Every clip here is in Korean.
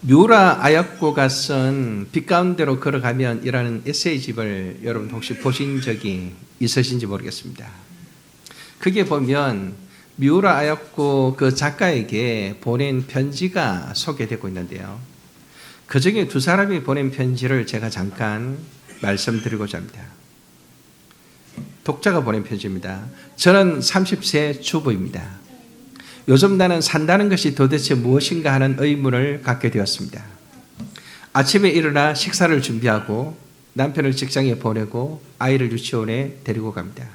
뮤라 아야코가 쓴 빛 가운데로 걸어가면 이라는 에세이집을 여러분 혹시 보신 적이 있으신지 모르겠습니다. 그게 보면 뮤라 아야코 그 작가에게 보낸 편지가 소개되고 있는데요. 그 중에 두 사람이 보낸 편지를 제가 잠깐 말씀드리고자 합니다. 독자가 보낸 편지입니다. 저는 30세 주부입니다. 요즘 나는 산다는 것이 도대체 무엇인가 하는 의문을 갖게 되었습니다. 아침에 일어나 식사를 준비하고 남편을 직장에 보내고 아이를 유치원에 데리고 갑니다.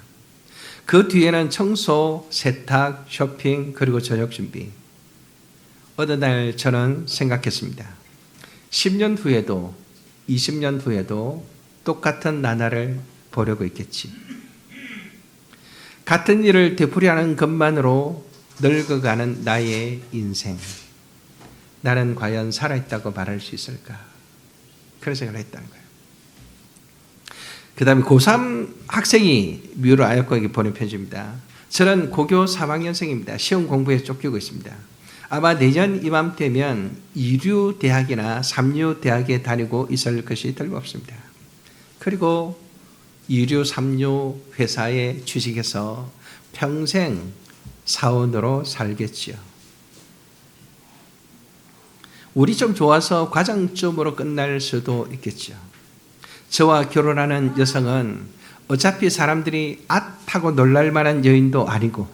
그 뒤에는 청소, 세탁, 쇼핑, 그리고 저녁 준비. 어느 날 저는 생각했습니다. 10년 후에도 20년 후에도 똑같은 나날을 보려고 있겠지. 같은 일을 되풀이하는 것만으로 늙어가는 나의 인생. 나는 과연 살아있다고 말할 수 있을까? 그런 생각을 했다는 거예요. 그 다음에 고3 학생이 뮤라 아야코에게 보낸 편지입니다. 저는 고교 3학년생입니다. 시험 공부에 쫓기고 있습니다. 아마 내년 이맘때면 이류 대학이나 삼류 대학에 다니고 있을 것이 틀림없습니다. 그리고 이류 삼류 회사에 취직해서 평생 사원으로 살겠지요. 우리 좀 좋아서 과장점으로 끝날 수도 있겠죠. 저와 결혼하는 여성은 어차피 사람들이 앗하고 놀랄 만한 여인도 아니고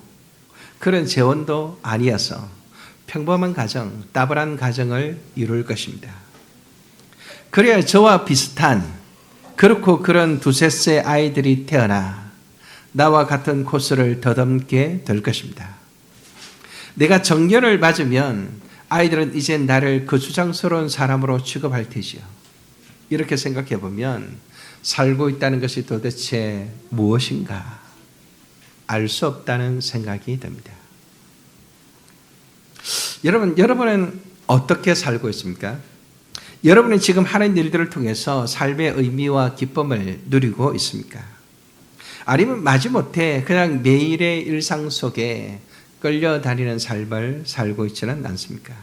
그런 재혼도 아니어서 평범한 가정, 따블한 가정을 이룰 것입니다. 그래야 저와 비슷한 그렇고 그런 두세 아이들이 태어나 나와 같은 코스를 더듬게 될 것입니다. 내가 정년을 맞으면 아이들은 이제 나를 거추장스러운 사람으로 취급할 테지요. 이렇게 생각해 보면 살고 있다는 것이 도대체 무엇인가 알 수 없다는 생각이 듭니다. 여러분은 어떻게 살고 있습니까? 여러분은 지금 하는 일들을 통해서 삶의 의미와 기쁨을 누리고 있습니까? 아니면 마지못해 그냥 매일의 일상 속에 끌려다니는 삶을 살고 있지는 않습니까?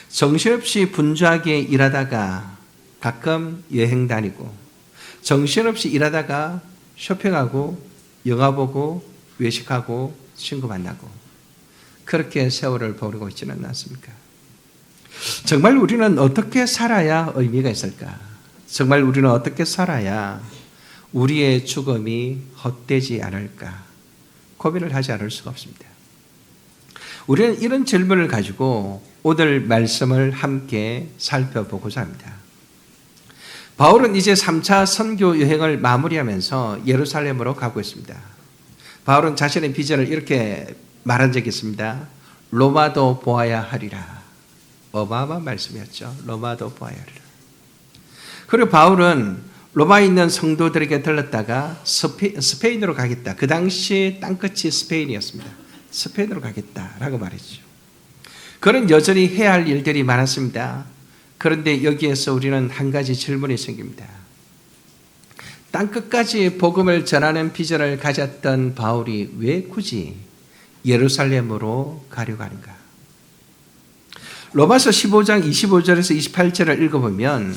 정신없이 분주하게 일하다가 가끔 여행 다니고 정신없이 일하다가 쇼핑하고 영화 보고 외식하고 친구 만나고 그렇게 세월을 보내고 있지는 않습니까? 정말 우리는 어떻게 살아야 의미가 있을까? 정말 우리는 어떻게 살아야 우리의 죽음이 헛되지 않을까? 고민을 하지 않을 수가 없습니다. 우리는 이런 질문을 가지고 오늘 말씀을 함께 살펴보고자 합니다. 바울은 이제 3차 선교 여행을 마무리하면서 예루살렘으로 가고 있습니다. 바울은 자신의 비전을 이렇게 말한 적이 있습니다. 로마도 보아야 하리라. 어마어마한 말씀이었죠. 로마도 보아야 하리라. 그리고 바울은 로마에 있는 성도들에게 들렀다가 스페인으로 가겠다. 그 당시 땅끝이 스페인이었습니다. 스페인으로 가겠다라고 말했죠. 그는 여전히 해야 할 일들이 많았습니다. 그런데 여기에서 우리는 한 가지 질문이 생깁니다. 땅끝까지 복음을 전하는 비전을 가졌던 바울이 왜 굳이 예루살렘으로 가려고 하는가? 로마서 15장 25절에서 28절을 읽어보면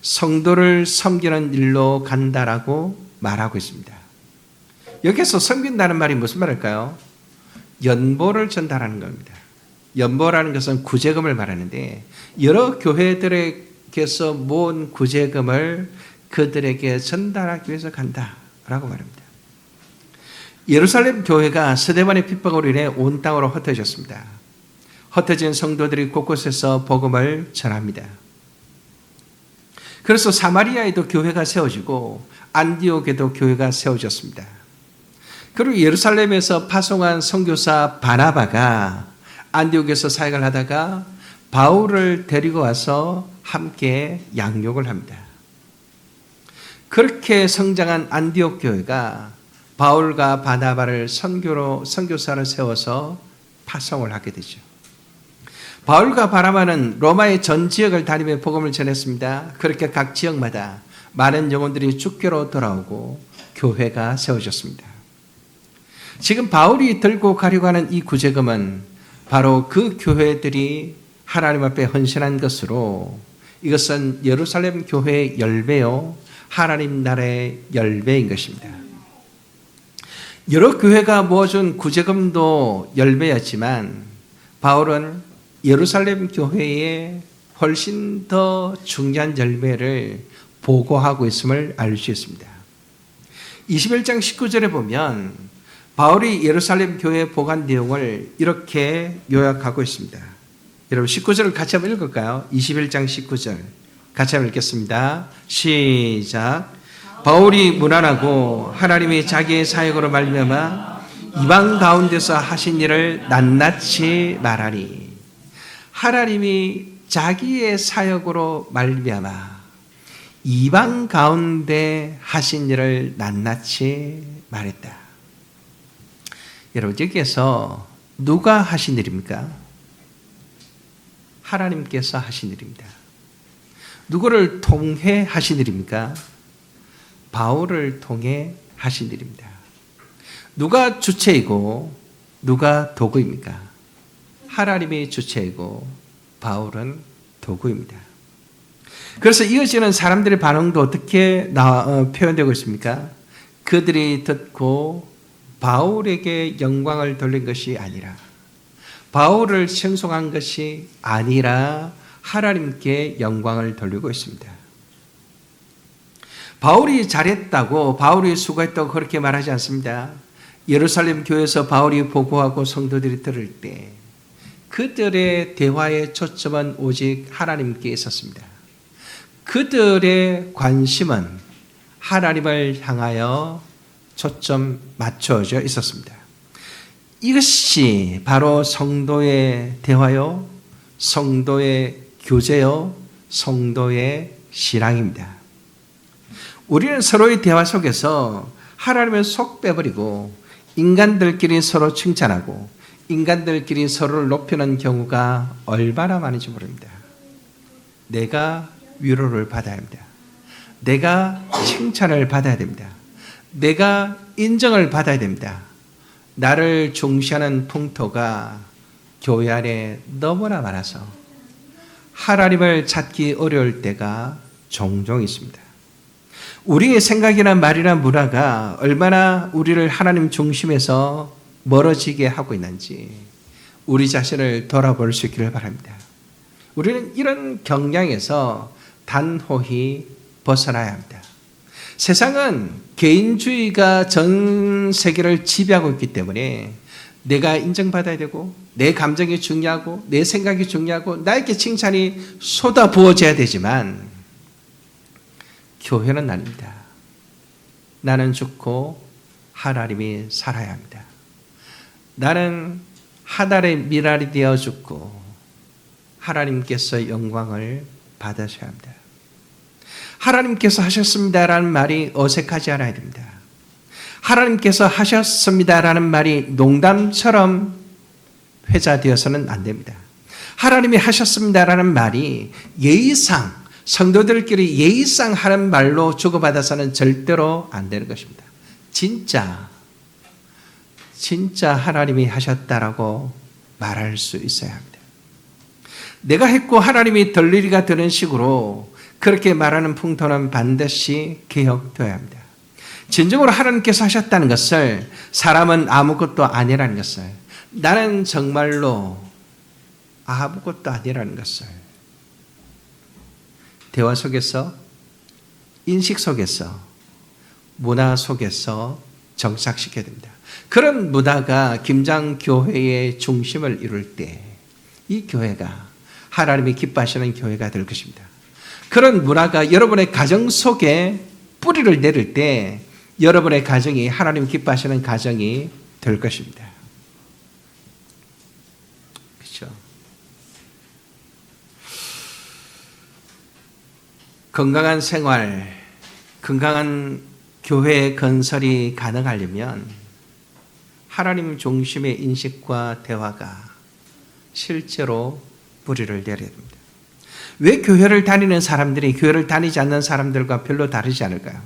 성도를 섬기는 일로 간다라고 말하고 있습니다. 여기서 섬긴다는 말이 무슨 말일까요? 연보를 전달하는 겁니다. 연보라는 것은 구제금을 말하는데 여러 교회들에게서 모은 구제금을 그들에게 전달하기 위해서 간다라고 말합니다. 예루살렘 교회가 스데반의 핍박으로 인해 온 땅으로 흩어졌습니다. 흩어진 성도들이 곳곳에서 복음을 전합니다. 그래서 사마리아에도 교회가 세워지고 안디옥에도 교회가 세워졌습니다. 그리고 예루살렘에서 파송한 선교사 바나바가 안디옥에서 사역을 하다가 바울을 데리고 와서 함께 양육을 합니다. 그렇게 성장한 안디옥 교회가 바울과 바나바를 선교사로 세워서 파송을 하게 되죠. 바울과 바나바는 로마의 전 지역을 다니며 복음을 전했습니다. 그렇게 각 지역마다 많은 영혼들이 주께로 돌아오고 교회가 세워졌습니다. 지금 바울이 들고 가려고 하는 이 구제금은 바로 그 교회들이 하나님 앞에 헌신한 것으로 이것은 예루살렘 교회의 열배요 하나님 나라의 열배인 것입니다. 여러 교회가 모아준 구제금도 열배였지만 바울은 예루살렘 교회의 훨씬 더 중요한 열매를 보고하고 있음을 알 수 있습니다. 21장 19절에 보면 바울이 예루살렘 교회에 보고한 내용을 이렇게 요약하고 있습니다. 여러분 19절을 같이 한번 읽을까요? 21장 19절 같이 한번 읽겠습니다. 시작. 바울이 무난하고 하나님이 자기의 사역으로 말미암아 이방 가운데서 하신 일을 낱낱이 말하니, 하나님이 자기의 사역으로 말미암아 이방 가운데 하신 일을 낱낱이 말했다. 여러분 여기에서 누가 하신 일입니까? 하나님께서 하신 일입니다. 누구를 통해 하신 일입니까? 바울을 통해 하신 일입니다. 누가 주체이고 누가 도구입니까? 하나님이 주체이고 바울은 도구입니다. 그래서 이어지는 사람들의 반응도 어떻게 표현되고 있습니까? 그들이 듣고 바울에게 영광을 돌린 것이 아니라, 바울을 칭송한 것이 아니라 하나님께 영광을 돌리고 있습니다. 바울이 잘했다고, 바울이 수고했다고 그렇게 말하지 않습니다. 예루살렘 교회에서 바울이 보고하고 성도들이 들을 때 그들의 대화의 초점은 오직 하나님께 있었습니다. 그들의 관심은 하나님을 향하여 초점 맞춰져 있었습니다. 이것이 바로 성도의 대화요, 성도의 교제요, 성도의 신앙입니다. 우리는 서로의 대화 속에서 하나님을 속 빼버리고 인간들끼리 서로 칭찬하고 인간들끼리 서로를 높이는 경우가 얼마나 많은지 모릅니다. 내가 위로를 받아야 합니다. 내가 칭찬을 받아야 됩니다. 내가 인정을 받아야 됩니다. 나를 중시하는 풍토가 교회 안에 너무나 많아서 하나님을 찾기 어려울 때가 종종 있습니다. 우리의 생각이나 말이나 문화가 얼마나 우리를 하나님 중심에서 멀어지게 하고 있는지 우리 자신을 돌아볼 수 있기를 바랍니다. 우리는 이런 경향에서 단호히 벗어나야 합니다. 세상은 개인주의가 전 세계를 지배하고 있기 때문에 내가 인정받아야 되고 내 감정이 중요하고 내 생각이 중요하고 나에게 칭찬이 쏟아부어져야 되지만 교회는 아닙니다. 나는 죽고 하나님이 살아야 합니다. 나는 하늘의 미랄이 되어 죽고 하나님께서 영광을 받으셔야 합니다. 하나님께서 하셨습니다라는 말이 어색하지 않아야 됩니다. 하나님께서 하셨습니다라는 말이 농담처럼 회자되어서는 안 됩니다. 하나님이 하셨습니다라는 말이 예의상, 성도들끼리 예의상 하는 말로 주고받아서는 절대로 안 되는 것입니다. 진짜 하나님이 하셨다라고 말할 수 있어야 합니다. 내가 했고 하나님이 들리리가 되는 식으로 그렇게 말하는 풍토는 반드시 개혁되어야 합니다. 진정으로 하나님께서 하셨다는 것을, 사람은 아무것도 아니라는 것을, 나는 정말로 아무것도 아니라는 것을 대화 속에서, 인식 속에서, 문화 속에서 정착시켜야 됩니다. 그런 문화가 김장교회의 중심을 이룰 때 이 교회가 하나님이 기뻐하시는 교회가 될 것입니다. 그런 문화가 여러분의 가정 속에 뿌리를 내릴 때 여러분의 가정이 하나님 기뻐하시는 가정이 될 것입니다. 그렇죠? 건강한 생활, 건강한 교회 건설이 가능하려면 하나님 중심의 인식과 대화가 실제로 뿌리를 내려야 됩니다. 왜 교회를 다니는 사람들이 교회를 다니지 않는 사람들과 별로 다르지 않을까요?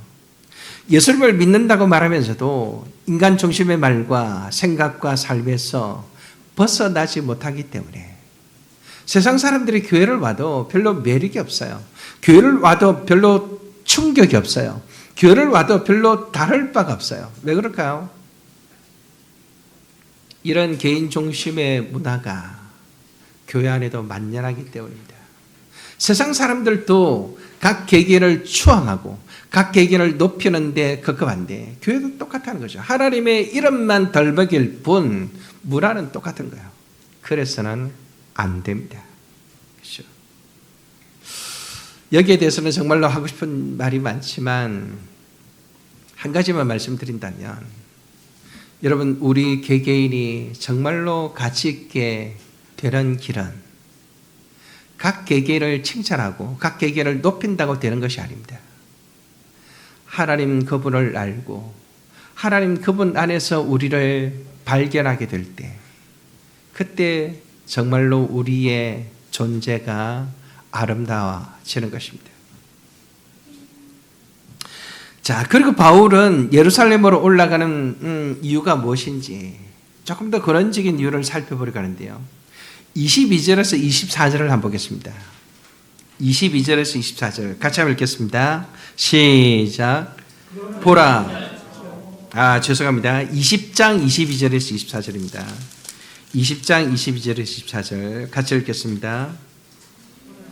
예수님을 믿는다고 말하면서도 인간 중심의 말과 생각과 삶에서 벗어나지 못하기 때문에, 세상 사람들이 교회를 와도 별로 매력이 없어요. 교회를 와도 별로 충격이 없어요. 교회를 와도 별로 다를 바가 없어요. 왜 그럴까요? 이런 개인 중심의 문화가 교회 안에도 만연하기 때문입니다. 세상 사람들도 각 개개를 추앙하고 각 개개를 높이는데 급급한데 교회도 똑같다는 거죠. 하나님의 이름만 덜 먹일 뿐 문화는 똑같은 거예요. 그래서는 안 됩니다. 그렇죠? 여기에 대해서는 정말로 하고 싶은 말이 많지만 한 가지만 말씀드린다면 여러분, 우리 개개인이 정말로 가치 있게 되는 길은 각 개개를 칭찬하고 각 개개를 높인다고 되는 것이 아닙니다. 하나님 그분을 알고 하나님 그분 안에서 우리를 발견하게 될 때 그때 정말로 우리의 존재가 아름다워지는 것입니다. 자, 그리고 바울은 예루살렘으로 올라가는 이유가 무엇인지 조금 더 근원적인 이유를 살펴보려고 하는데요. 22절에서 24절을 한번 보겠습니다. 22절에서 24절 같이 한번 읽겠습니다. 시작. 보라. 죄송합니다. 20장 22절에서 24절입니다. 20장 22절에서 24절 같이 읽겠습니다.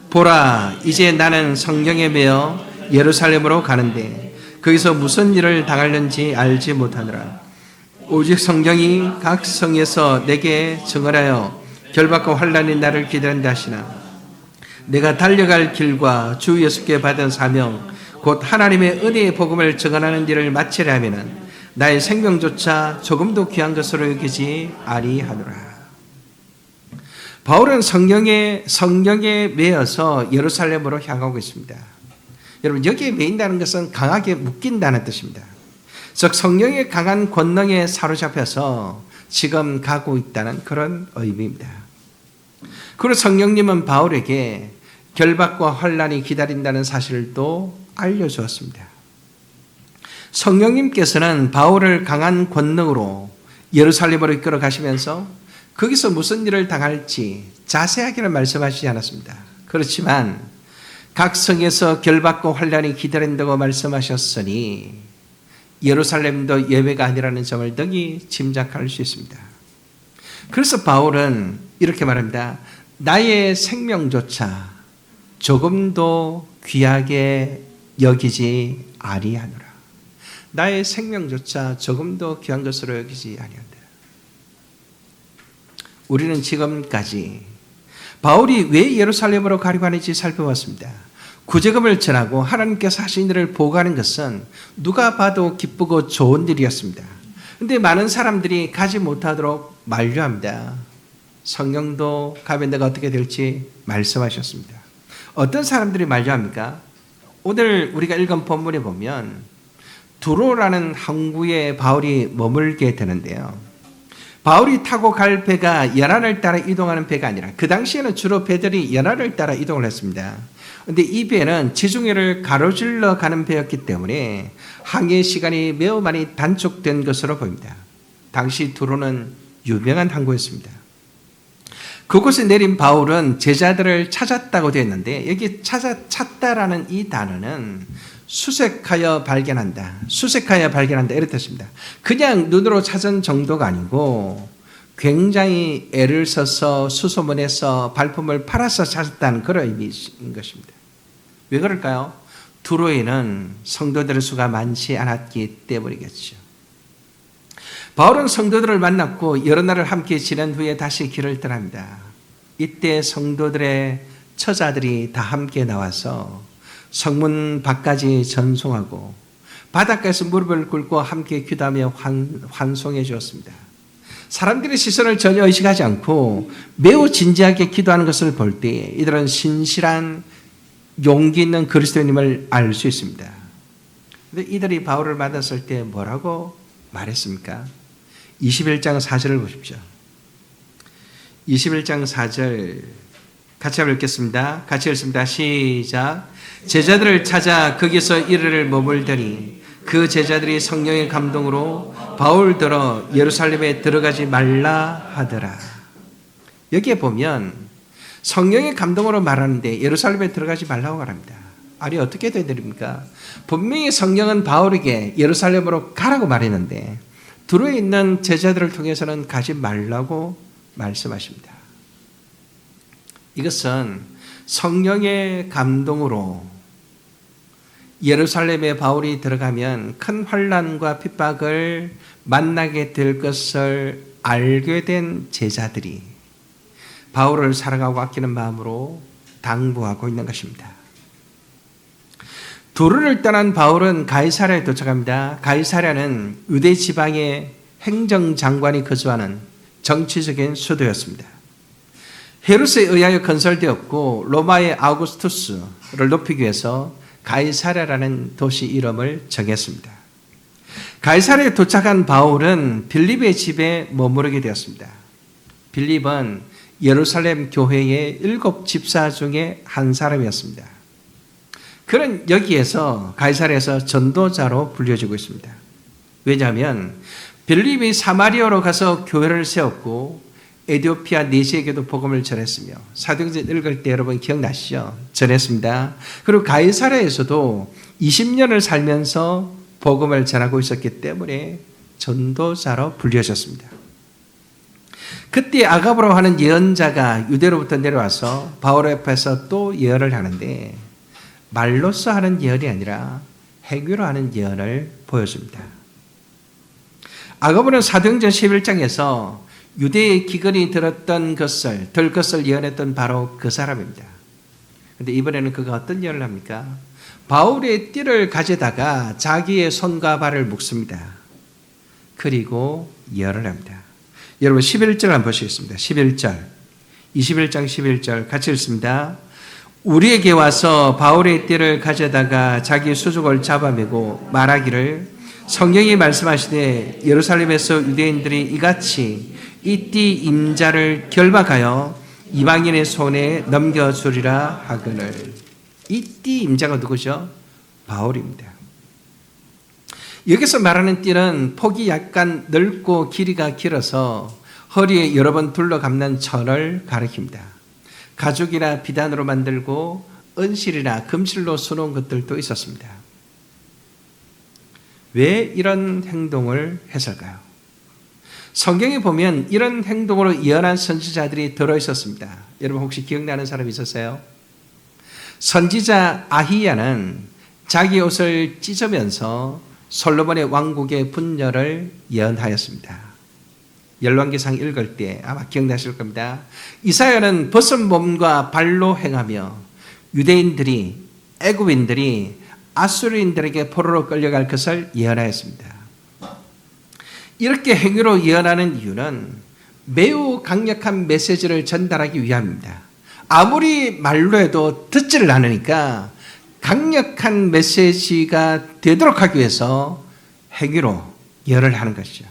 보라, 이제 나는 성령에 매여 예루살렘으로 가는데 거기서 무슨 일을 당하려는지 알지 못하느라. 오직 성령이 각 성에서 내게 증언하여 결박과 환난이 나를 기다린다 하시나. 내가 달려갈 길과 주 예수께 받은 사명 곧 하나님의 은혜의 복음을 증언하는 일을 마치려 하면은 나의 생명조차 조금도 귀한 것으로 여기지 아니하노라. 바울은 성령에 매여서 예루살렘으로 향하고 있습니다. 여러분, 여기에 매인다는 것은 강하게 묶인다는 뜻입니다. 즉 성령의 강한 권능에 사로잡혀서 지금 가고 있다는 그런 의미입니다. 그리고 성령님은 바울에게 결박과 환난이 기다린다는 사실도 알려주었습니다. 성령님께서는 바울을 강한 권능으로 예루살렘으로 이끌어 가시면서 거기서 무슨 일을 당할지 자세하게는 말씀하시지 않았습니다. 그렇지만 각 성에서 결박과 환난이 기다린다고 말씀하셨으니 예루살렘도 예외가 아니라는 점을 능히 짐작할 수 있습니다. 그래서 바울은 이렇게 말합니다. 나의 생명조차 조금도 귀하게 여기지 아니하노라. 나의 생명조차 조금도 귀한 것으로 여기지 아니한다. 우리는 지금까지 바울이 왜 예루살렘으로 가려고 하는지 살펴봤습니다. 구제금을 전하고 하나님께서 하신 일을 보고하는 것은 누가 봐도 기쁘고 좋은 일이었습니다. 그런데 많은 사람들이 가지 못하도록 만류합니다. 성령도 가면 내가 어떻게 될지 말씀하셨습니다. 어떤 사람들이 만류합니까? 오늘 우리가 읽은 본문에 보면 두로라는 항구에 바울이 머물게 되는데요. 바울이 타고 갈 배가 연안을 따라 이동하는 배가 아니라 그 당시에는 주로 배들이 연안을 따라 이동을 했습니다. 그런데 이 배는 지중해를 가로질러 가는 배였기 때문에 항해 시간이 매우 많이 단축된 것으로 보입니다. 당시 두로는 유명한 항구였습니다. 그곳에 내린 바울은 제자들을 찾았다고 되어 있는데 여기 찾다라는 이 단어는 수색하여 발견한다. 수색하여 발견한다. 이런 뜻입니다. 그냥 눈으로 찾은 정도가 아니고 굉장히 애를 써서 수소문해서 발품을 팔아서 찾았다는 그런 의미인 것입니다. 왜 그럴까요? 두로에는 성도들의 수가 많지 않았기 때문이겠죠. 바울은 성도들을 만났고 여러 날을 함께 지낸 후에 다시 길을 떠납니다. 이때 성도들의 처자들이 다 함께 나와서 성문 밖까지 전송하고 바닷가에서 무릎을 꿇고 함께 기도하며 환송해 주었습니다. 사람들의 시선을 전혀 의식하지 않고 매우 진지하게 기도하는 것을 볼 때 이들은 신실한 용기 있는 그리스도인임을 알 수 있습니다. 그런데 이들이 바울을 만났을 때 뭐라고 말했습니까? 21장 4절을 보십시오. 21장 4절 같이 한번 읽겠습니다. 같이 읽습니다. 시작. 제자들을 찾아 거기서 이르를 머물더니 그 제자들이 성령의 감동으로 바울더러 예루살렘에 들어가지 말라 하더라. 여기에 보면 성령의 감동으로 말하는데 예루살렘에 들어가지 말라고 말합니다. 아니 어떻게 되드립니까? 분명히 성령은 바울에게 예루살렘으로 가라고 말했는데 두루에 있는 제자들을 통해서는 가지 말라고 말씀하십니다. 이것은 성령의 감동으로 예루살렘에 바울이 들어가면 큰 환난과 핍박을 만나게 될 것을 알게 된 제자들이 바울을 사랑하고 아끼는 마음으로 당부하고 있는 것입니다. 두루를 떠난 바울은 가이사랴에 도착합니다. 가이사랴는 유대 지방의 행정장관이 거주하는 정치적인 수도였습니다. 헤롯에 의하여 건설되었고 로마의 아우구스투스를 높이기 위해서 가이사랴라는 도시 이름을 정했습니다. 가이사랴에 도착한 바울은 빌립의 집에 머무르게 되었습니다. 빌립은 예루살렘 교회의 7 집사 중에 한 사람이었습니다. 그는 여기에서 가이사랴에서 전도자로 불려지고 있습니다. 왜냐하면 빌립이 사마리아로 가서 교회를 세웠고 에티오피아 내시에게도 복음을 전했으며 사도행전 읽을 때 여러분 기억나시죠? 전했습니다. 그리고 가이사랴에서도 20년을 살면서 복음을 전하고 있었기 때문에 전도자로 불려졌습니다. 그때 아가보라고 하는 예언자가 유대로부터 내려와서 바울 앞에서 또 예언을 하는데 말로써 하는 예언이 아니라 행위로 하는 예언을 보여줍니다. 아가보는 사도행전 11장에서 유대의 기근이 들을 것을 예언했던 바로 그 사람입니다. 그런데 이번에는 그가 어떤 예언을 합니까? 바울의 띠를 가져다가 자기의 손과 발을 묶습니다. 그리고 예언을 합니다. 여러분 11절 한번 보시겠습니다. 11절 21장 11절 같이 읽습니다. 우리에게 와서 바울의 띠를 가져다가 자기 수족을 잡아매고 말하기를 성령이 말씀하시되 예루살렘에서 유대인들이 이같이 이 띠 임자를 결박하여 이방인의 손에 넘겨주리라 하거늘. 이 띠 임자가 누구죠? 바울입니다. 여기서 말하는 띠는 폭이 약간 넓고 길이가 길어서 허리에 여러 번 둘러감는 천을 가리킵니다. 가죽이나 비단으로 만들고 은실이나 금실로 수놓은 것들도 있었습니다. 왜 이런 행동을 했을까요? 성경에 보면 이런 행동으로 예언한 선지자들이 들어있었습니다. 여러분 혹시 기억나는 사람 있었어요? 선지자 아히야는 자기 옷을 찢으면서 솔로몬의 왕국의 분열을 예언하였습니다. 열왕기상 읽을 때 아마 기억나실 겁니다. 이사야는 벗은 몸과 발로 행하며 유대인들이 애굽인들이 아수르인들에게 포로로 끌려갈 것을 예언하였습니다. 이렇게 행위로 예언하는 이유는 매우 강력한 메시지를 전달하기 위함입니다. 아무리 말로 해도 듣지를 않으니까 강력한 메시지가 되도록 하기 위해서 행위로 예언을 하는 것이죠.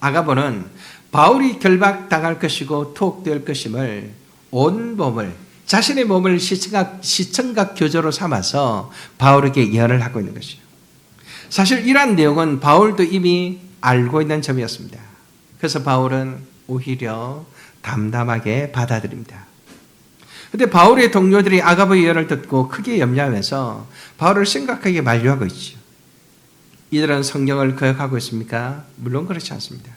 아가보는 바울이 결박당할 것이고 투옥될 것임을 온 몸을 자신의 몸을 시청각 교조로 삼아서 바울에게 예언을 하고 있는 것이죠. 사실 이러한 내용은 바울도 이미 알고 있는 점이었습니다. 그래서 바울은 오히려 담담하게 받아들입니다. 그런데 바울의 동료들이 아가보의 예언을 듣고 크게 염려하면서 바울을 심각하게 만류하고 있죠. 이들은 성령을 거역하고 있습니까? 물론 그렇지 않습니다.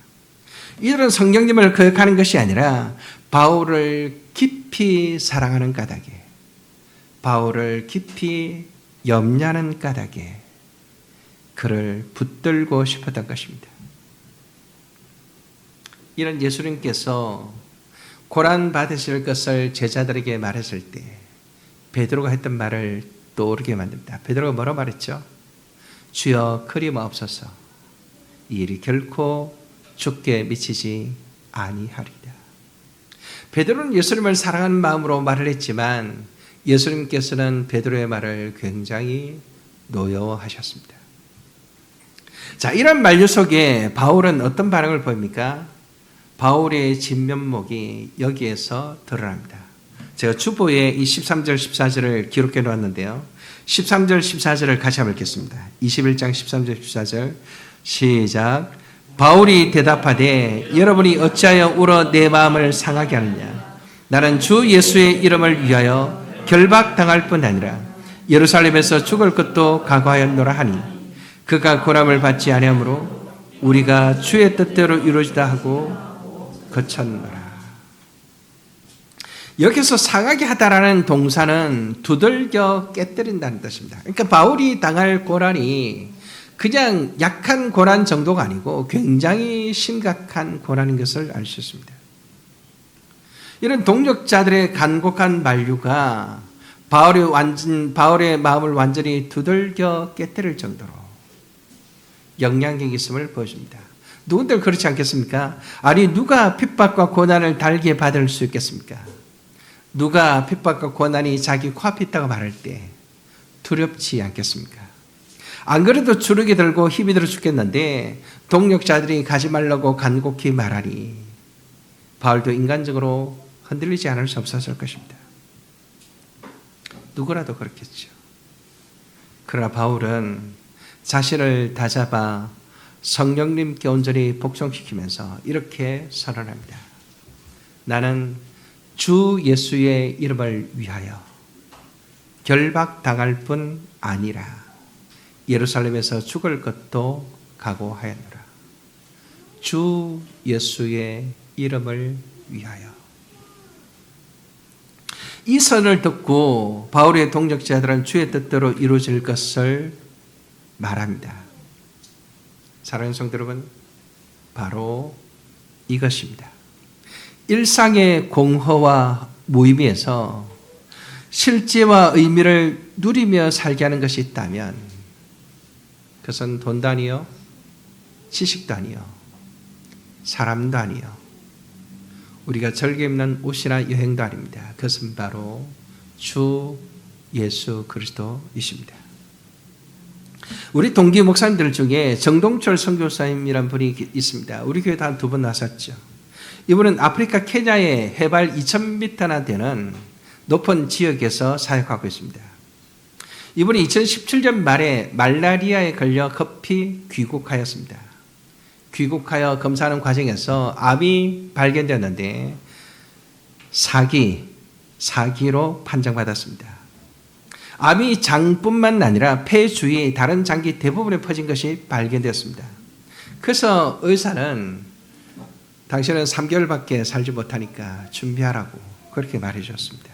이들은 성령님을 거역하는 것이 아니라 바울을 깊이 사랑하는 까닭에, 바울을 깊이 염려하는 까닭에 그를 붙들고 싶었던 것입니다. 이런 예수님께서 고난 받으실 것을 제자들에게 말했을 때 베드로가 했던 말을 떠오르게 만듭니다. 베드로가 뭐라고 말했죠? 주여 그리마옵소서, 이 일이 결코 죽게 미치지 아니하리이다. 베드로는 예수님을 사랑하는 마음으로 말을 했지만 예수님께서는 베드로의 말을 굉장히 노여워하셨습니다. 자, 이런 만류 속에 바울은 어떤 반응을 보입니까? 바울의 진면목이 여기에서 드러납니다. 제가 주보에 이 13절 14절을 기록해 놓았는데요. 13절 14절을 같이 한번 읽겠습니다. 21장 13절 14절 시작. 바울이 대답하되 여러분이 어찌하여 울어 내 마음을 상하게 하느냐. 나는 주 예수의 이름을 위하여 결박당할 뿐 아니라 예루살렘에서 죽을 것도 각오하였노라 하니 그가 고난을 받지 아니하므로 우리가 주의 뜻대로 이루어지다 하고 거쳤노라. 여기서 상하게 하다라는 동사는 두들겨 깨뜨린다는 뜻입니다. 그러니까 바울이 당할 고난이 그냥 약한 고난 정도가 아니고 굉장히 심각한 고난인 것을 알 수 있습니다. 이런 동력자들의 간곡한 만류가 바울의 마음을 완전히 두들겨 깨뜨릴 정도로 영향력이 있음을 보여줍니다. 누군들 그렇지 않겠습니까? 아니 누가 핍박과 고난을 달게 받을 수 있겠습니까? 누가 핍박과 고난이 자기 코앞에 있다고 말할 때 두렵지 않겠습니까? 안 그래도 주눅이 들고 힘이 들어 죽겠는데 동력자들이 가지 말라고 간곡히 말하니 바울도 인간적으로 흔들리지 않을 수 없었을 것입니다. 누구라도 그렇겠죠. 그러나 바울은 자신을 다잡아 성령님께 온전히 복종시키면서 이렇게 선언합니다. 나는 주 예수의 이름을 위하여 결박당할 뿐 아니라 예루살렘에서 죽을 것도 각오하였노라. 주 예수의 이름을 위하여. 이 선을 듣고 바울의 동역자들은 주의 뜻대로 이루어질 것을 말합니다. 사랑하는 성도 여러분, 바로 이것입니다. 일상의 공허와 무의미에서 실제와 의미를 누리며 살게 하는 것이 있다면 그것은 돈도 아니요, 지식도 아니요, 사람도 아니요, 우리가 즐겨 입는 옷이나 여행도 아닙니다. 그것은 바로 주 예수 그리스도이십니다. 우리 동기 목사님들 중에 정동철 선교사님이란 분이 있습니다. 우리 교회도 한 2번 나섰죠. 이분은 아프리카 케냐의 해발 2000m나 되는 높은 지역에서 사역하고 있습니다. 이분이 2017년 말에 말라리아에 걸려 급히 귀국하였습니다. 귀국하여 검사하는 과정에서 암이 발견되었는데 사기로 판정받았습니다. 암이 장뿐만 아니라 폐 주위 다른 장기 대부분에 퍼진 것이 발견되었습니다. 그래서 의사는 당신은 3개월밖에 살지 못하니까 준비하라고 그렇게 말해 주었습니다.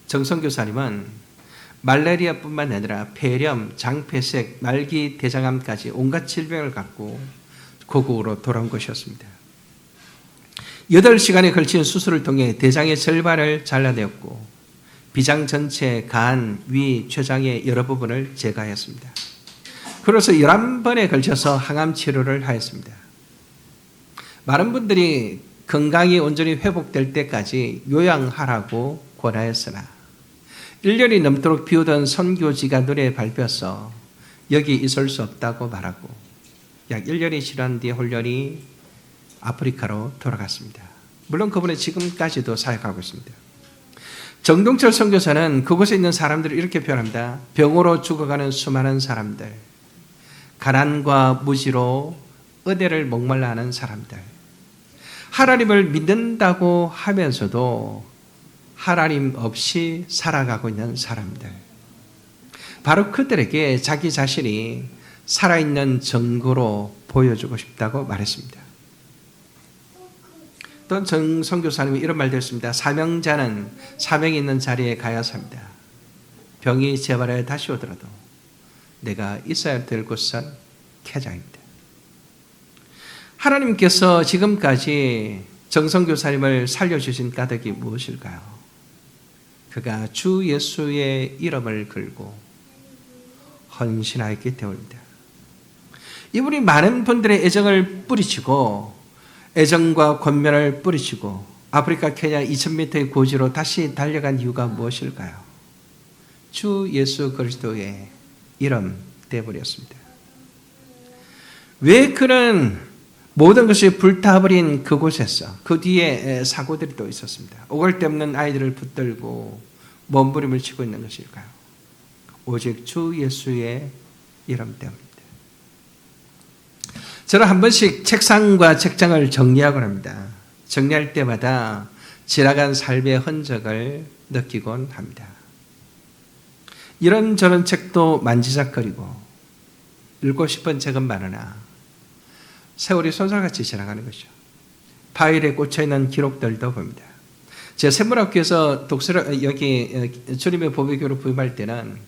정성 교사님은 말라리아뿐만 아니라 폐렴, 장폐색, 말기 대장암까지 온갖 질병을 갖고 고국으로 돌아온 것이었습니다. 8시간에 걸친 수술을 통해 대장의 절반을 잘라내었고 비장 전체, 간, 위, 췌장의 여러 부분을 제거하였습니다. 그래서 11번에 걸쳐서 항암 치료를 하였습니다. 많은 분들이 건강이 온전히 회복될 때까지 요양하라고 권하였으나 1년이 넘도록 비우던 선교지가 눈에 밟혀서 여기 있을 수 없다고 말하고 약 1년이 지난 뒤에 홀연히 아프리카로 돌아갔습니다. 물론 그분은 지금까지도 사역하고 있습니다. 정동철 선교사는 그곳에 있는 사람들을 이렇게 표현합니다. 병으로 죽어가는 수많은 사람들, 가난과 무지로 의대를 목말라 하는 사람들, 하나님을 믿는다고 하면서도 하나님 없이 살아가고 있는 사람들, 바로 그들에게 자기 자신이 살아있는 증거로 보여주고 싶다고 말했습니다. 또 정 선교사님이 이런 말도 했습니다. 사명자는 사명이 있는 자리에 가야 합니다. 병이 재발하여 다시 오더라도 내가 있어야 될 곳은 캐장입니다. 하나님께서 지금까지 정선교사님을 살려주신 까닭이 무엇일까요? 그가 주 예수의 이름을 걸고 헌신하였기 때문입니다. 이분이 많은 분들의 애정을 뿌리치고 애정과 권면을 뿌리치고 아프리카 케냐 2000m의 고지로 다시 달려간 이유가 무엇일까요? 주 예수 그리스도의 이름 때문이었습니다. 왜 그는 모든 것이 불타버린 그곳에서 그 뒤에 사고들이 또 있었습니다. 오글데없는 아이들을 붙들고 몸부림을 치고 있는 것일까요? 오직 주 예수의 이름 때문입니다. 저는 한 번씩 책상과 책장을 정리하곤 합니다. 정리할 때마다 지나간 삶의 흔적을 느끼곤 합니다. 이런저런 책도 만지작거리고 읽고 싶은 책은 많으나 세월이 손살같이 지나가는 것이죠. 파일에 꽂혀있는 기록들도 봅니다. 제가 세문학교에서 여기 주님의 보배교로 부임할 때는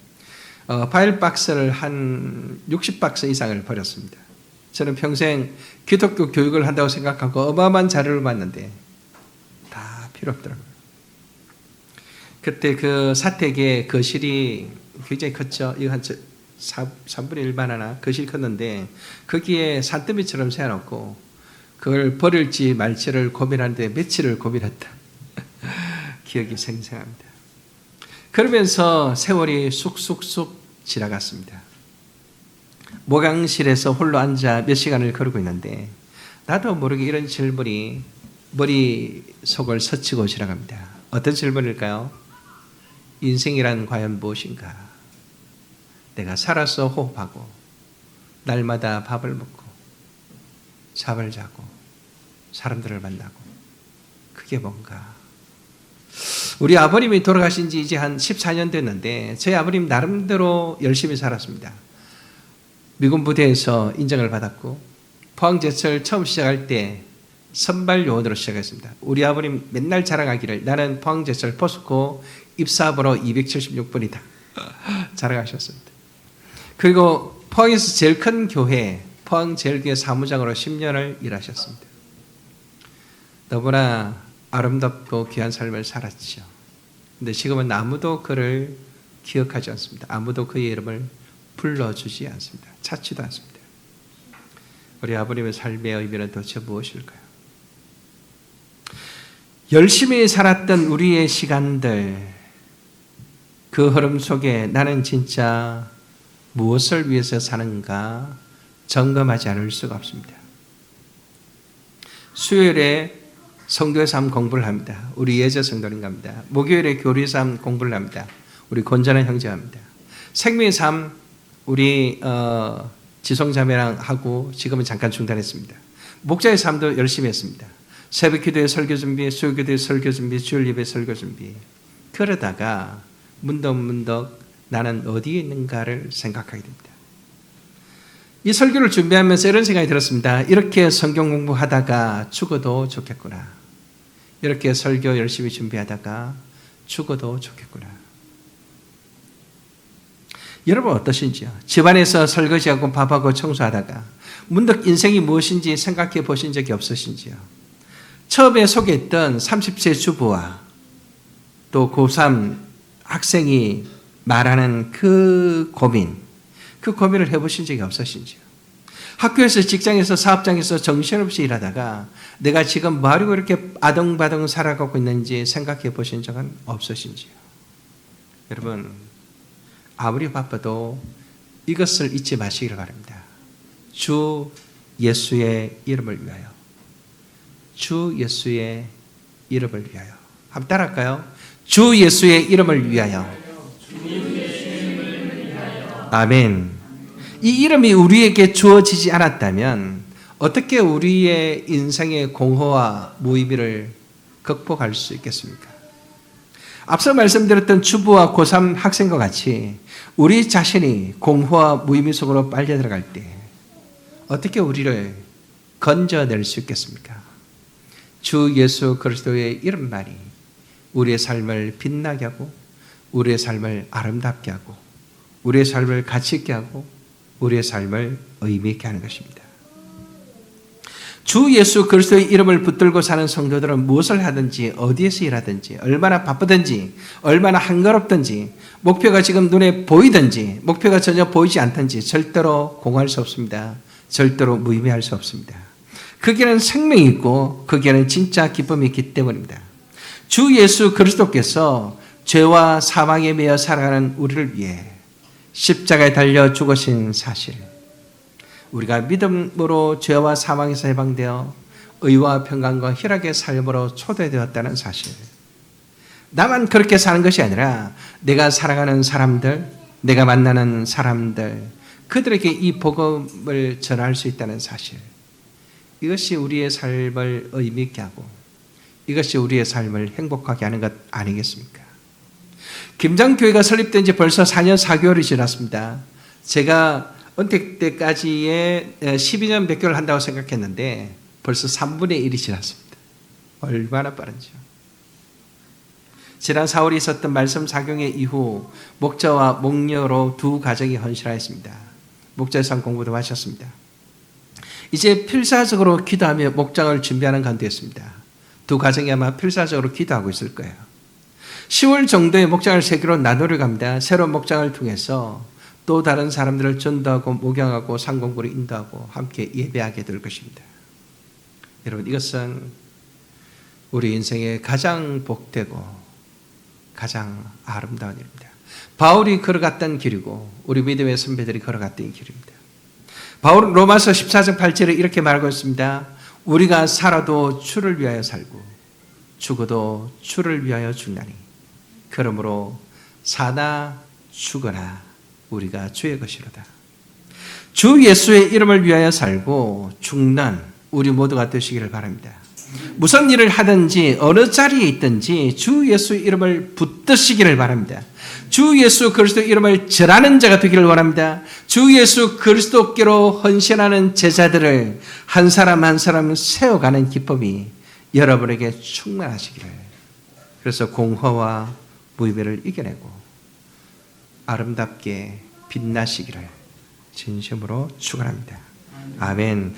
파일 박스를 한 60박스 이상을 버렸습니다. 저는 평생 기독교 교육을 한다고 생각하고 어마어마한 자료를 봤는데 다 필요 없더라고요. 그때 그 사택의 거실이 굉장히 컸죠. 이거 한 3분의 1만 하나 거실이 컸는데 거기에 산더미처럼 세워놓고 그걸 버릴지 말지를 고민하는데 며칠을 고민했다. 기억이 생생합니다. 그러면서 세월이 쑥쑥쑥 지나갔습니다. 목양실에서 홀로 앉아 몇 시간을 걸고 있는데 나도 모르게 이런 질문이 머릿속을 스치고 지나갑니다. 어떤 질문일까요? 인생이란 과연 무엇인가? 내가 살아서 호흡하고 날마다 밥을 먹고 잠을 자고 사람들을 만나고 그게 뭔가? 우리 아버님이 돌아가신 지 이제 한 14년 됐는데 저희 아버님 나름대로 열심히 살았습니다. 미군 부대에서 인정을 받았고 포항제철 처음 시작할 때 선발 요원으로 시작했습니다. 우리 아버님 맨날 자랑하기를 나는 포항제철 포스코 입사번호 276번이다. 자랑하셨습니다. 그리고 포항에서 제일 큰 교회 포항제일교회 사무장으로 10년을 일하셨습니다. 너무나 아름답고 귀한 삶을 살았죠. 근데 지금은 아무도 그를 기억하지 않습니다. 아무도 그의 이름을 불러주지 않습니다. 찾지도 않습니다. 우리 아버님의 삶의 의미는 도대체 무엇일까요? 열심히 살았던 우리의 시간들, 그 흐름 속에 나는 진짜 무엇을 위해서 사는가 점검하지 않을 수가 없습니다. 수요일에 성도의 삶 공부를 합니다. 우리 예저 성도님 갑니다. 목요일에 교리의 삶 공부를 합니다. 우리 권전한 형제가 합니다. 생명의 삶 우리 지성자매랑 하고 지금은 잠깐 중단했습니다. 목자의 삶도 열심히 했습니다. 새벽 기도의 설교 준비, 수요 기도의 설교 준비, 주일 예배 설교 준비. 그러다가 문득문득 나는 어디에 있는가를 생각하게 됩니다. 이 설교를 준비하면서 이런 생각이 들었습니다. 이렇게 성경 공부하다가 죽어도 좋겠구나. 이렇게 설교 열심히 준비하다가 죽어도 좋겠구나. 여러분 어떠신지요? 집안에서 설거지하고 밥하고 청소하다가 문득 인생이 무엇인지 생각해 보신 적이 없으신지요? 처음에 소개했던 30세 주부와 또 고3 학생이 말하는 그 고민을 해보신 적이 없으신지요? 학교에서 직장에서 사업장에서 정신없이 일하다가 내가 지금 뭐하려고 이렇게 아등바등 살아가고 있는지 생각해 보신 적은 없으신지요? 여러분 아무리 바빠도 이것을 잊지 마시기를 바랍니다. 주 예수의 이름을 위하여. 주 예수의 이름을 위하여. 한번 따라할까요? 주 예수의 이름을 위하여. 아멘. 이 이름이 우리에게 주어지지 않았다면 어떻게 우리의 인생의 공허와 무의미를 극복할 수 있겠습니까? 앞서 말씀드렸던 주부와 고3 학생과 같이 우리 자신이 공허와 무의미 속으로 빨려 들어갈 때 어떻게 우리를 건져낼 수 있겠습니까? 주 예수 그리스도의 이름만이 우리의 삶을 빛나게 하고 우리의 삶을 아름답게 하고 우리의 삶을 가치 있게 하고 우리의 삶을 의미 있게 하는 것입니다. 주 예수 그리스도의 이름을 붙들고 사는 성도들은 무엇을 하든지 어디에서 일하든지 얼마나 바쁘든지 얼마나 한가롭든지 목표가 지금 눈에 보이든지 목표가 전혀 보이지 않든지 절대로 공허할 수 없습니다. 절대로 무의미할 수 없습니다. 거기에는 생명이 있고 거기에는 진짜 기쁨이 있기 때문입니다. 주 예수 그리스도께서 죄와 사망에 매여 살아가는 우리를 위해 십자가에 달려 죽으신 사실, 우리가 믿음으로 죄와 사망에서 해방되어 의와 평강과 희락의 삶으로 초대되었다는 사실, 나만 그렇게 사는 것이 아니라 내가 살아가는 사람들, 내가 만나는 사람들, 그들에게 이 복음을 전할 수 있다는 사실, 이것이 우리의 삶을 의미 있게 하고 이것이 우리의 삶을 행복하게 하는 것 아니겠습니까? 김장교회가 설립된 지 벌써 4년 4개월이 지났습니다. 제가 은퇴 때까지의 12년 100개월 한다고 생각했는데 벌써 3분의 1이 지났습니다. 얼마나 빠른지요. 지난 4월에 있었던 말씀 작용회 이후 목자와 목녀로 두 가정이 헌신하였습니다. 목자상 공부도 하셨습니다. 이제 필사적으로 기도하며 목장을 준비하는 가운데였습니다. 두 가정이 아마 필사적으로 기도하고 있을 거예요. 10월 정도에 목장을 세 개로 나누려고 합니다. 새로운 목장을 통해서 또 다른 사람들을 전도하고 목양하고 상공부를 인도하고 함께 예배하게 될 것입니다. 여러분, 이것은 우리 인생의 가장 복되고 가장 아름다운 일입니다. 바울이 걸어갔던 길이고 우리 믿음의 선배들이 걸어갔던 길입니다. 바울은 로마서 14장 8절에 이렇게 말하고 있습니다. 우리가 살아도 주를 위하여 살고 죽어도 주를 위하여 죽나니 그러므로 사나 죽어나 우리가 주의 것이로다. 주 예수의 이름을 위하여 살고 죽는 우리 모두가 되시기를 바랍니다. 무슨 일을 하든지 어느 자리에 있든지 주 예수 이름을 붙드시기를 바랍니다. 주 예수 그리스도 이름을 절하는 자가 되기를 원합니다. 주 예수 그리스도께로 헌신하는 제자들을 한 사람 한 사람 세워가는 기쁨이 여러분에게 충만하시기를. 그래서 공허와 무의미를 이겨내고 아름답게 빛나시기를 진심으로 축원합니다. 아멘.